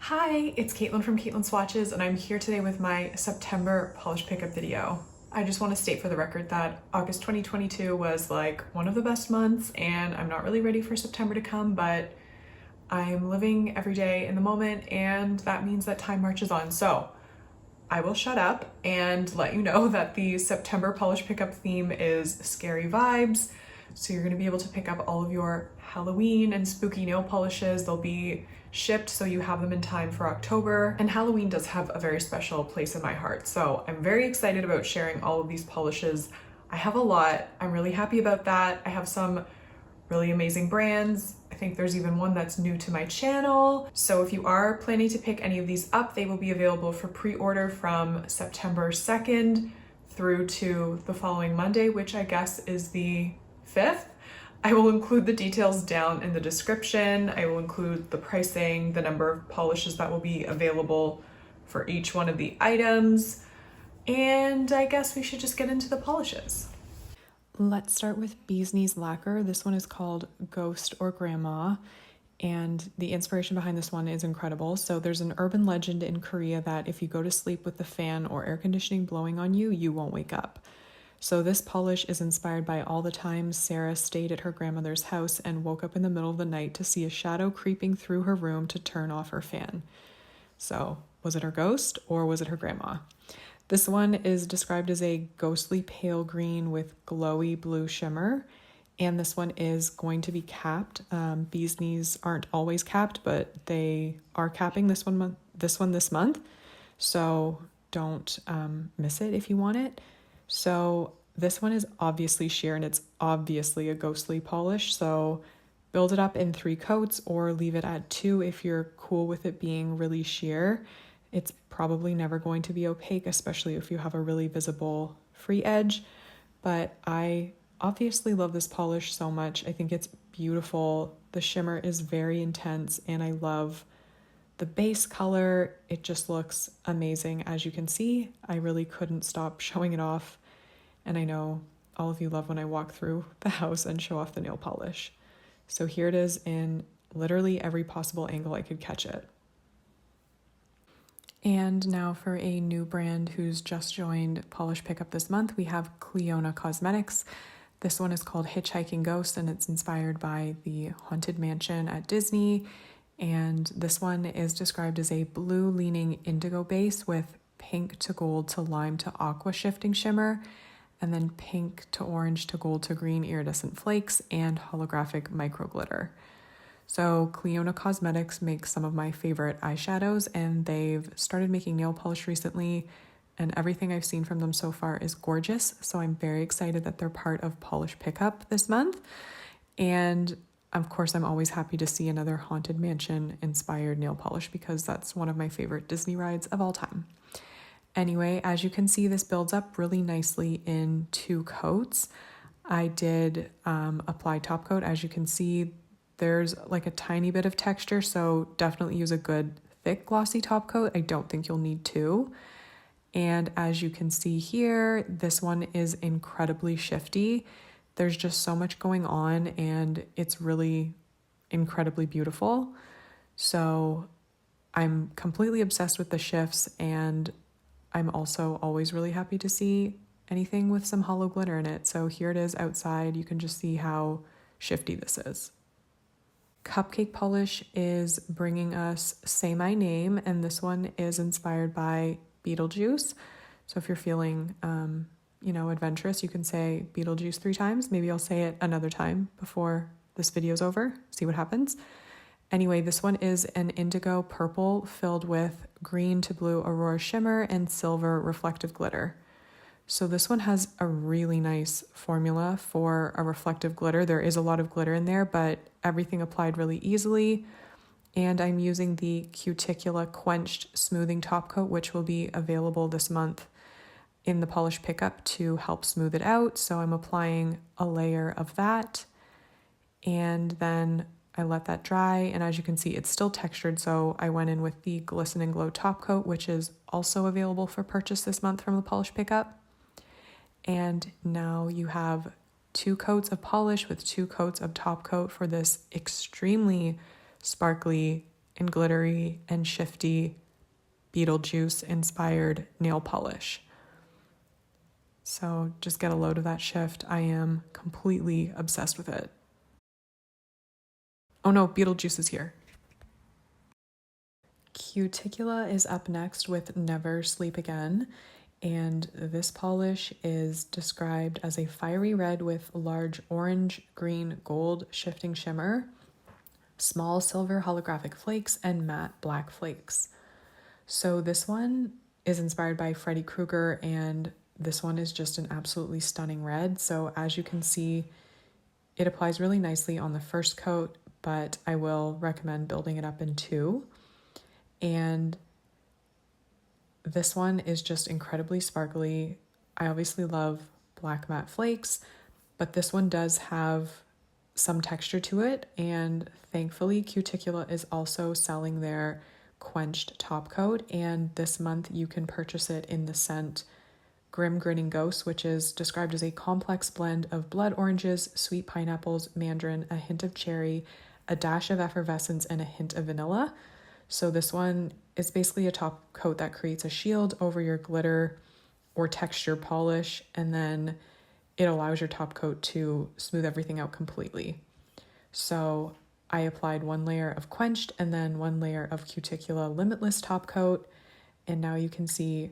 Hi, it's Caitlin from Caitlin Swatches, and I'm here today with my September polish pickup video. I just want to state for the record that August 2022 was like one of the best months, and I'm not really ready for September to come, but I'm living every day in the moment, and that means that time marches on. So I will shut up and let you know that the September polish pickup theme is scary vibes. So you're gonna be able to pick up all of your Halloween and spooky nail polishes. They'll be shipped so you have them in time for October. And Halloween does have a very special place in my heart. So I'm very excited about sharing all of these polishes. I have a lot. I'm really happy about that. I have some really amazing brands. I think there's even one that's new to my channel. So if you are planning to pick any of these up, they will be available for pre-order from September 2nd through to the following Monday, which I guess is the 5th. I will include the details down in the description. I will include the pricing, the number of polishes that will be available for each one of the items. And I guess we should just get into the polishes. Let's start with Bee's Knees Lacquer. This one is called Ghost or Grandma, and the inspiration behind this one is incredible. So there's an urban legend in Korea that if you go to sleep with the fan or air conditioning blowing on you, you won't wake up. So this polish is inspired by all the times Sarah stayed at her grandmother's house and woke up in the middle of the night to see a shadow creeping through her room to turn off her fan. So was it her ghost or was it her grandma? This one is described as a ghostly pale green with glowy blue shimmer, and this one is going to be capped. Bee's Knees aren't always capped, but they are capping this month, so don't miss it if you want it. So this one is obviously sheer, and it's obviously a ghostly polish, so build it up in 3 coats or leave it at 2 if you're cool with it being really sheer. It's probably never going to be opaque, especially if you have a really visible free edge, but I obviously love this polish so much. I think it's beautiful. The shimmer is very intense, and I love the base color. It just looks amazing. As you can see, I really couldn't stop showing it off, and I know all of you love when I walk through the house and show off the nail polish. So here it is in literally every possible angle I could catch it. And now for a new brand who's just joined Polish Pickup this month, we have Clionadh Cosmetics. This one is called Hitchhiking Ghost, and it's inspired by the Haunted Mansion at Disney. And this one is described as a blue leaning indigo base with pink to gold to lime to aqua shifting shimmer, and then pink to orange to gold to green iridescent flakes and holographic micro glitter. So Clionadh Cosmetics makes some of my favorite eyeshadows, and they've started making nail polish recently, and everything I've seen from them so far is gorgeous. So I'm very excited that they're part of Polish Pickup this month. And of course, I'm always happy to see another Haunted Mansion inspired nail polish because that's one of my favorite Disney rides of all time. Anyway, as you can see, this builds up really nicely in 2 coats. I did apply top coat. As you can see, there's like a tiny bit of texture, so definitely use a good thick glossy top coat. I don't think you'll need 2. And as you can see here, this one is incredibly shifty. There's just so much going on, and it's really incredibly beautiful. So I'm completely obsessed with the shifts, and I'm also always really happy to see anything with some hollow glitter in it. So here it is outside. You can just see how shifty this is. Cupcake Polish is bringing us Say My Name, and this one is inspired by Beetlejuice. So if you're feeling, adventurous, you can say Beetlejuice 3 times. Maybe I'll say it another time before this video's over, see what happens. Anyway, this one is an indigo purple filled with green to blue aurora shimmer and silver reflective glitter. So this one has a really nice formula for a reflective glitter. There is a lot of glitter in there, but everything applied really easily. And I'm using the Cuticula Quenched Smoothing Top Coat, which will be available this month in the Polish Pickup to help smooth it out. So I'm applying a layer of that, and then I let that dry. And as you can see, it's still textured. So I went in with the Glisten and Glow Top Coat, which is also available for purchase this month from the Polish Pickup. And now you have 2 coats of polish with 2 coats of top coat for this extremely sparkly and glittery and shifty Beetlejuice inspired nail polish. So just get a load of that Shift. I am completely obsessed with it. Oh no, Beetlejuice is here. Cuticula is up next with Never Sleep Again, and this polish is described as a fiery red with large orange, green, gold shifting shimmer, small silver holographic flakes, and matte black flakes. So this one is inspired by Freddy Krueger, and this one is just an absolutely stunning red. So as you can see, it applies really nicely on the first coat, but I will recommend building it up in two. And this one is just incredibly sparkly. I obviously love black matte flakes, but this one does have some texture to it. And thankfully, Cuticula is also selling their quenched top coat. And this month you can purchase it in the scent Grim Grinning Ghost, which is described as a complex blend of blood oranges, sweet pineapples, mandarin, a hint of cherry, a dash of effervescence, and a hint of vanilla. So this one is basically a top coat that creates a shield over your glitter or texture polish, and then it allows your top coat to smooth everything out completely. So I applied one layer of quenched and then one layer of Cuticula Limitless top coat, and now you can see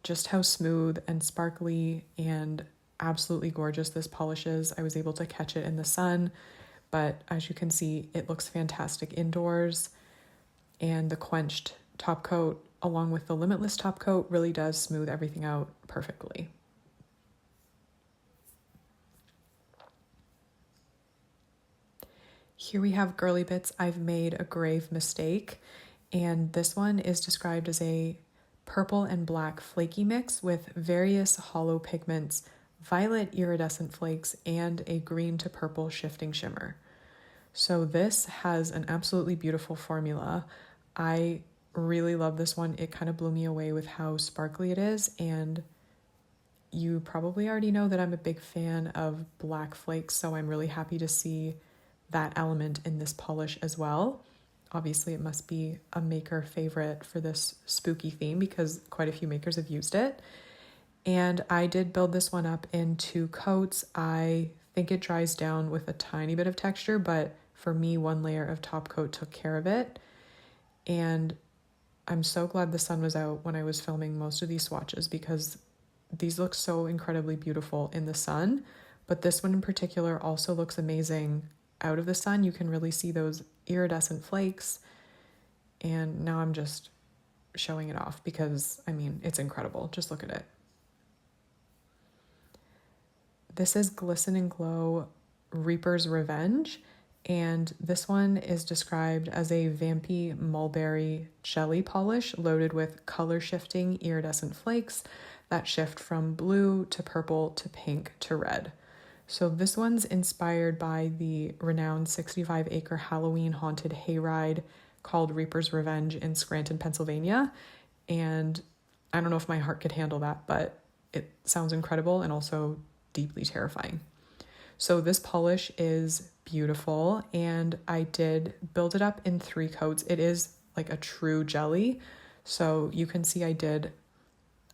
just how smooth and sparkly and absolutely gorgeous this polish is. I was able to catch it in the sun, but as you can see, it looks fantastic indoors. And the quenched top coat, along with the Limitless top coat, really does smooth everything out perfectly. Here we have Girly Bits. I've made a grave mistake, and this one is described as a purple and black flaky mix with various hollow pigments, violet iridescent flakes, and a green to purple shifting shimmer. So this has an absolutely beautiful formula. I really love this one. It kind of blew me away with how sparkly it is, and you probably already know that I'm a big fan of black flakes, so I'm really happy to see that element in this polish as well. Obviously, it must be a maker favorite for this spooky theme because quite a few makers have used it. And I did build this one up in two coats. I think it dries down with a tiny bit of texture, but for me, one layer of top coat took care of it. And I'm so glad the sun was out when I was filming most of these swatches because these look so incredibly beautiful in the sun. But this one in particular also looks amazing out of the sun. You can really see those iridescent flakes, and now I'm just showing it off because I mean it's incredible. Just look at it. This is Glisten and Glow Reaper's Revenge, and this one is described as a vampy mulberry jelly polish loaded with color shifting iridescent flakes that shift from blue to purple to pink to red. So this one's inspired by the renowned 65-acre Halloween haunted hayride called Reaper's Revenge in Scranton, Pennsylvania. And I don't know if my heart could handle that, but it sounds incredible and also deeply terrifying. So this polish is beautiful, and I did build it up in three coats. It is like a true jelly. So you can see I did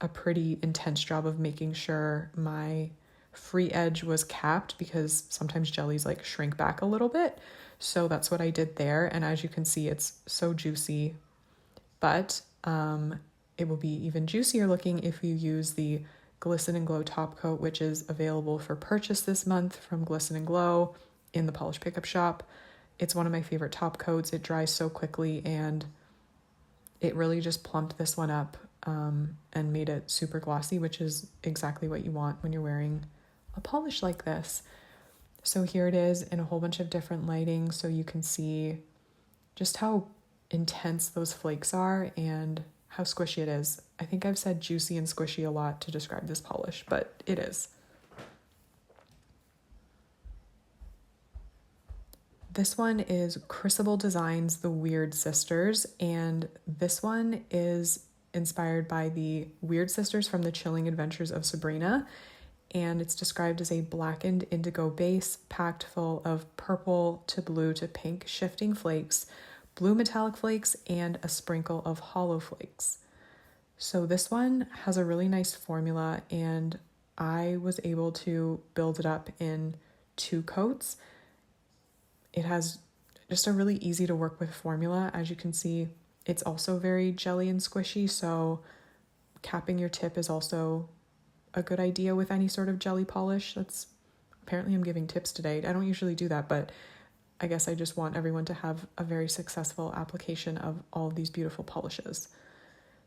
a pretty intense job of making sure my free edge was capped because sometimes jellies like shrink back a little bit. So that's what I did there. And as you can see, it's so juicy, but it will be even juicier looking if you use the Glisten and Glow top coat, which is available for purchase this month from Glisten and Glow in the Polish Pickup Shop. It's one of my favorite top coats. It dries so quickly, and it really just plumped this one up and made it super glossy, which is exactly what you want when you're wearing a polish like this. So here it is in a whole bunch of different lighting, so you can see just how intense those flakes are and how squishy it is. I think I've said juicy and squishy a lot to describe this polish, but it is. This one is Crucible Designs The Weird Sisters, and this one is inspired by the Weird Sisters from The Chilling Adventures of Sabrina, and it's described as a blackened indigo base packed full of purple to blue to pink shifting flakes blue metallic flakes and a sprinkle of hollow flakes. So this one has a really nice formula, and I was able to build it up in 2 coats. It has just a really easy to work with formula. As you can see, it's also very jelly and squishy, so capping your tip is also a good idea with any sort of jelly polish. Apparently I'm giving tips today. I don't usually do that, but I guess I just want everyone to have a very successful application of all of these beautiful polishes.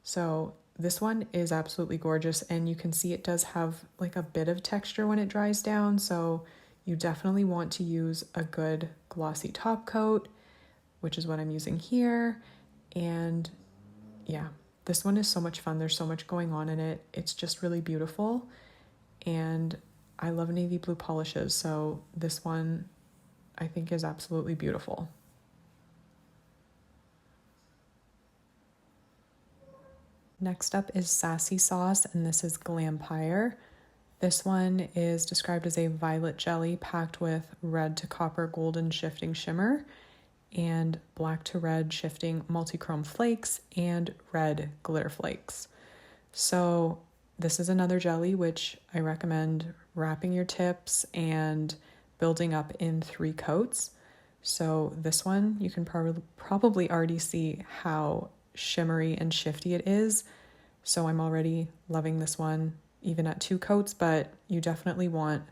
So this one is absolutely gorgeous, and you can see it does have like a bit of texture when it dries down, so you definitely want to use a good glossy top coat, which is what I'm using here. And yeah, this one is so much fun. There's so much going on in it. It's just really beautiful, and I love navy blue polishes, so this one I think is absolutely beautiful. Next up is Sassy Sauce, and this is Glampire. This one is described as a violet jelly packed with red to copper golden shifting shimmer and black to red shifting multi-chrome flakes and red glitter flakes. So this is another jelly which I recommend wrapping your tips and building up in 3 coats. So this one, you can probably already see how shimmery and shifty it is. So I'm already loving this one even at 2 coats, but you definitely want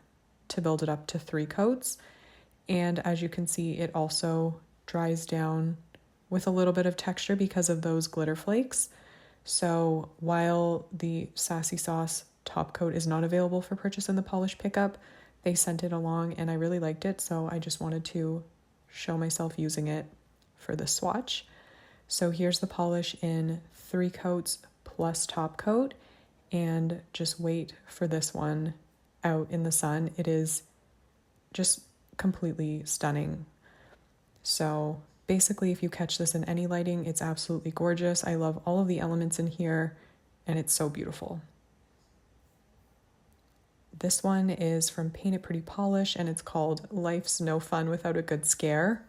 to build it up to 3 coats. And as you can see, it also dries down with a little bit of texture because of those glitter flakes. So while the Sassy Sauce top coat is not available for purchase in the polish pickup, they sent it along and I really liked it, so I just wanted to show myself using it for the swatch. So here's the polish in 3 coats plus top coat, and just wait for this one out in the sun. It is just completely stunning. So basically, if you catch this in any lighting, it's absolutely gorgeous. I love all of the elements in here, and it's so beautiful. This one is from Paint It Pretty Polish, and it's called Life's No Fun Without a Good Scare.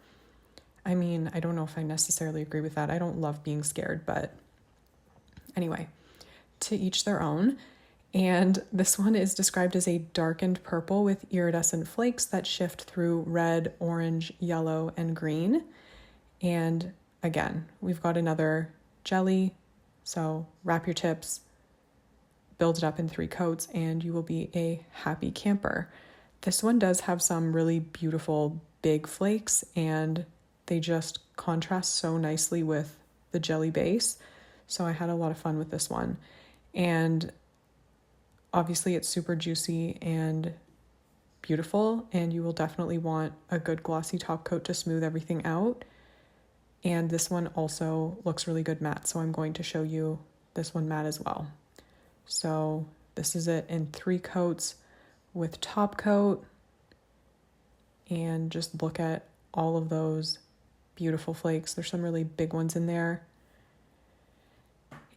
I mean, I don't know if I necessarily agree with that. I don't love being scared, but anyway, to each their own. And this one is described as a darkened purple with iridescent flakes that shift through red, orange, yellow, and green. And again, we've got another jelly. So wrap your tips, build it up in 3 coats, and you will be a happy camper. This one does have some really beautiful big flakes, and they just contrast so nicely with the jelly base. So I had a lot of fun with this one. And obviously it's super juicy and beautiful, and you will definitely want a good glossy top coat to smooth everything out. And this one also looks really good matte, so I'm going to show you this one matte as well. So this is it in 3 coats with top coat, and just look at all of those beautiful flakes. There's some really big ones in there.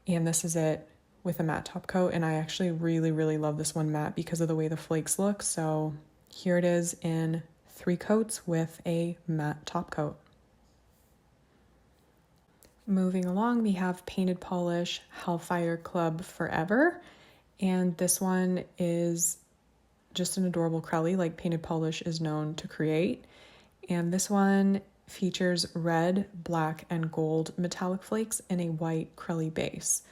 And this is it with a matte top coat, and I actually really, really love this one matte because of the way the flakes look. So here it is in 3 coats with a matte top coat. Moving along, we have Painted Polish Hellfire Club Forever, and this one is just an adorable crelly like Painted Polish is known to create. And this one features red, black, and gold metallic flakes in a white crelly base.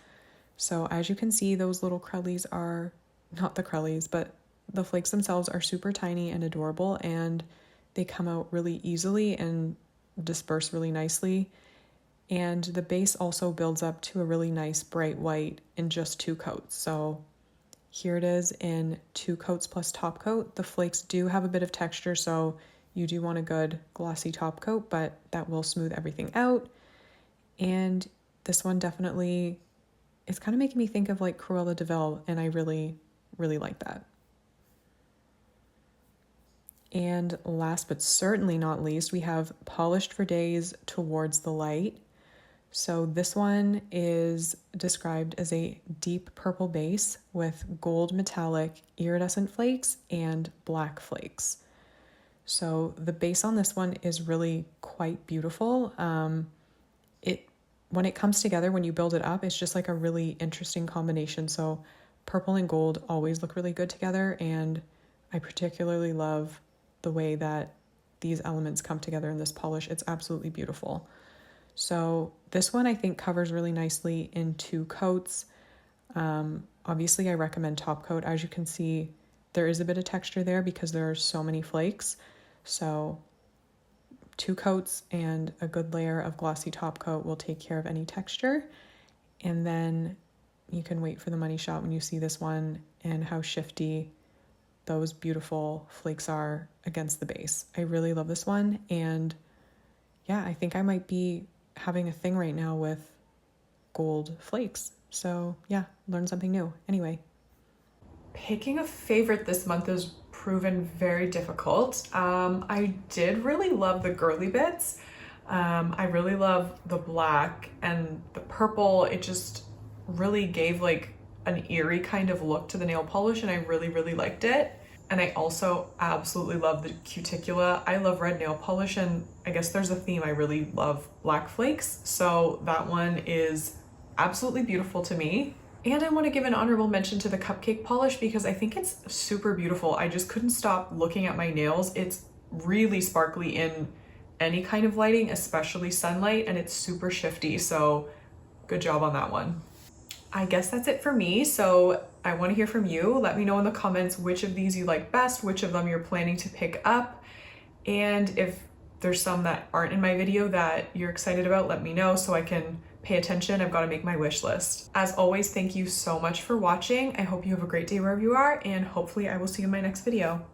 So as you can see, those little crellies are not the crellies, but the flakes themselves are super tiny and adorable, and they come out really easily and disperse really nicely. And the base also builds up to a really nice bright white in just 2 coats. So here it is in 2 coats plus top coat. The flakes do have a bit of texture, so you do want a good glossy top coat, but that will smooth everything out. And this one definitely, it's kind of making me think of like Cruella de Vil, and I really, really like that. And last but certainly not least, we have Polished for Days Towards the Light. So this one is described as a deep purple base with gold metallic iridescent flakes and black flakes. So the base on this one is really quite beautiful. when it comes together, when you build it up, it's just like a really interesting combination. So purple and gold always look really good together, and I particularly love the way that these elements come together in this polish. It's absolutely beautiful. So this one I think covers really nicely in 2 coats. Obviously I recommend top coat. As you can see, there is a bit of texture there because there are so many flakes. So 2 coats and a good layer of glossy top coat will take care of any texture. And then you can wait for the money shot when you see this one and how shifty those beautiful flakes are against the base. I really love this one, and yeah, I think I might be having a thing right now with gold flakes. So yeah, learn something new. Anyway, picking a favorite this month has proven very difficult. I did really love the girly bits. I really love the black and the purple. It just really gave like an eerie kind of look to the nail polish, and I really, really liked it. And I also absolutely love the cuticula. I love red nail polish, and I guess there's a theme. I really love black flakes. So that one is absolutely beautiful to me. And I want to give an honorable mention to the cupcake polish because I think it's super beautiful. I just couldn't stop looking at my nails. It's really sparkly in any kind of lighting, especially sunlight, and it's super shifty. So good job on that one. I guess that's it for me. So I want to hear from you. Let me know in the comments which of these you like best, which of them you're planning to pick up. And if there's some that aren't in my video that you're excited about, let me know so I can pay attention. I've got to make my wish list. As always, thank you so much for watching. I hope you have a great day wherever you are, and hopefully I will see you in my next video.